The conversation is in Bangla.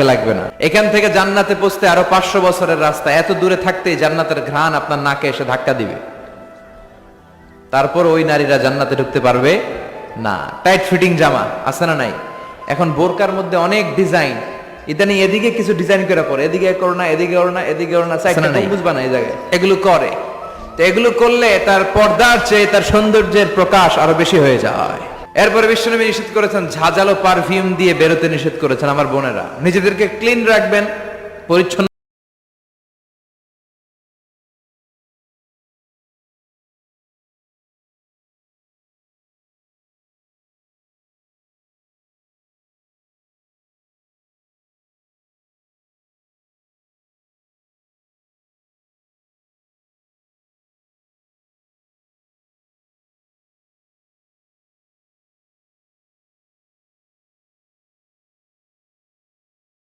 লাগবে না। এখান থেকে জান্নাতে পৌঁছতে আরো 500 বছরের রাস্তা, এত দূরে থাকতেই জান্নাতের ঘ্রাণ আপনার নাকে এসে ধাক্কা দিবে। তারপর ওই নারীরা জান্নাতে ঢুকতে পারবে না। টাইট ফিটিং জামা আছে না নাই? এখন বোরকার মধ্যে অনেক ডিজাইন, ইদানি এদিকে কিছু ডিজাইন করে পরে, এদিকে করো না, এদিকে করো না, এদিকে করো না, সাইডটা বুঝবা না এই জায়গায় এগুলো করে। তো এগুলো করলে তার পর্দার চেয়ে তার সৌন্দর্যের প্রকাশ আরো বেশি হয়ে যায়। এরপরে বিশ্বনবী নিষেধ করেছেন ঝাঁঝালো পারফিউম দিয়ে বেরোতে নিষেধ করেছেন। আমার বোনেরা, নিজেদেরকে ক্লিন রাখবেন, পরিচ্ছন্ন